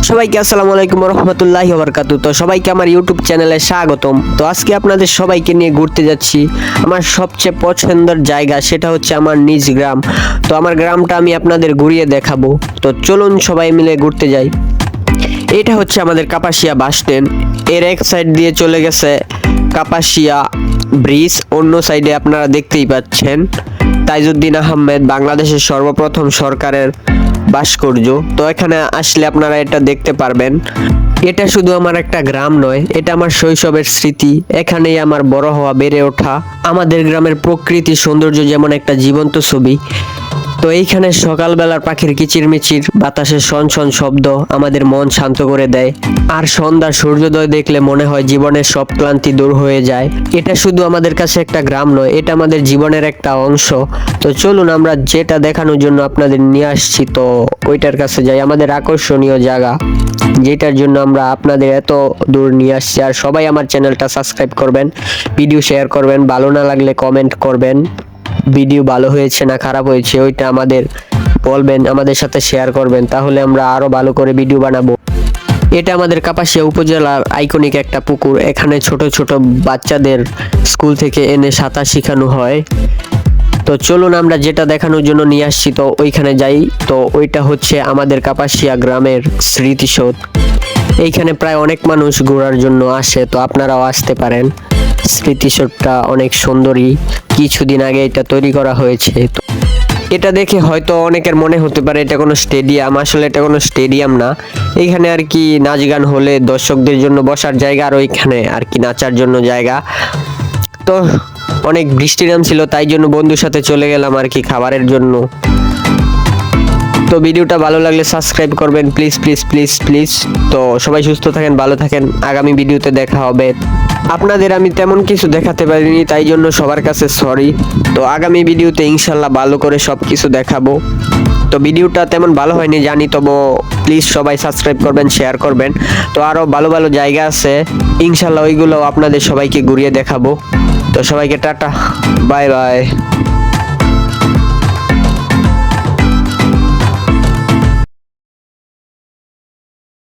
সবাইকে আসসালামু আলাইকুম রহমতুল্লাহি ওয়াবারাকাতুহু। তো সবাইকে আমার ইউটিউব চ্যানেলে স্বাগতম। তো আজকে আপনাদের সবাইকে নিয়ে ঘুরতে যাচ্ছি আমার সবচেয়ে পছন্দের জায়গা, সেটা হচ্ছে আমার নিজ গ্রাম। তো আমার গ্রামটা আমি আপনাদের ঘুরিয়ে দেখাবো। তো চলুন সবাই মিলে ঘুরতে যাই। এটা হচ্ছে আমাদের কাপাসিয়া বাস স্ট্যান্ড। এর এক সাইড দিয়ে চলে গেছে কাপাসিয়া ব্রিজ, অন্য সাইডে আপনারা দেখতেই পাচ্ছেন তাইজউদ্দিন আহমেদ, বাংলাদেশের সর্বপ্রথম সরকারের ভাস্কর্য। তো এখানে আসলে আপনারা এটা দেখতে পারবেন। এটা শুধু আমার একটা গ্রাম নয়, এটা আমার শৈশবের স্মৃতি। এখানেই আমার বড় হওয়া, বেড়ে ওঠা। আমাদের গ্রামের প্রকৃতি সৌন্দর্য যেমন একটা জীবন্ত ছবি। তো এইখানে সকালবেলার পাখির কিচিরমিচির, বাতাসের শনশন শব্দ আমাদের মন শান্ত করে দেয়। আর সন্ধ্যার সূর্যোদয় দেখলে মনে হয় জীবনের সব ক্লান্তি দূর হয়ে যায়। এটা শুধু আমাদের কাছে একটা গ্রাম নয়, এটা আমাদের জীবনের একটা অংশ। তো চলুন আমরা যেটা দেখানোর জন্য আপনাদের নিয়ে আসছি, তো ওইটার কাছে যাই। আমাদের আকর্ষণীয় জায়গা, যেটার জন্য আমরা আপনাদের এত দূর নিয়ে আসছি। আর সবাই আমার চ্যানেলটা সাবস্ক্রাইব করবেন, ভিডিও শেয়ার করবেন, ভালো না লাগলে কমেন্ট করবেন। ভিডিও ভালো হয়েছে না খারাপ হয়েছে ওইটা আমাদের বলবেন, আমাদের সাথে শেয়ার করবেন, তাহলে আমরা আরো ভালো করে ভিডিও বানাবো। এটা আমাদের কাপাসিয়া উপজেলার আইকনিক একটা পুকুর। এখানে ছোট ছোট বাচ্চাদের স্কুল থেকে এনে সাঁতার শেখানো হয়। তো চলুন আমরা যেটা দেখানোর জন্য নিয়ে আসছি, তো ওইখানে যাই। তো ওইটা হচ্ছে আমাদের কাপাসিয়া গ্রামের স্মৃতিসৌধ। এইখানে প্রায় অনেক মানুষ ঘোরার জন্য আসে, তো আপনারাও আসতে পারেন। স্মৃতিসৌধটা অনেক সুন্দরী, কিছুদিন আগে এটা তৈরি করা হয়েছে। তো এটা দেখে হয়তো অনেকের মনে হতে পারে এটা কোনো স্টেডিয়াম, আসলে এটা কোনো স্টেডিয়াম না। এইখানে আর কি নাচ গান হলে দর্শকদের জন্য বসার জায়গা, আর ওইখানে আর কি নাচার জন্য জায়গা। তো অনেক বৃষ্টি নামছিল, তাই জন্য বন্ধুর সাথে চলে গেলাম আর কি খাবারের জন্য। তো ভিডিওটা ভালো লাগলে সাবস্ক্রাইব করবেন প্লিজ প্লিজ প্লিজ প্লিজ। তো সবাই সুস্থ থাকেন, ভালো থাকেন, আগামী ভিডিওতে দেখা হবে। আপনাদের আমি তেমন কিছু দেখাতে পারিনি, তাই জন্য সবার কাছে সরি। তো আগামী ভিডিওতে ইনশাল্লাহ ভালো করে সব কিছু দেখাবো। তো ভিডিওটা তেমন ভালো হয়নি জানি, তবু প্লিজ সবাই সাবস্ক্রাইব করবেন, শেয়ার করবেন। তো আরও ভালো ভালো জায়গা আছে ইনশাল্লাহ, ওইগুলো আপনাদের সবাইকে ঘুরিয়ে দেখাবো। তো সবাইকে টাটা, বাই বাই।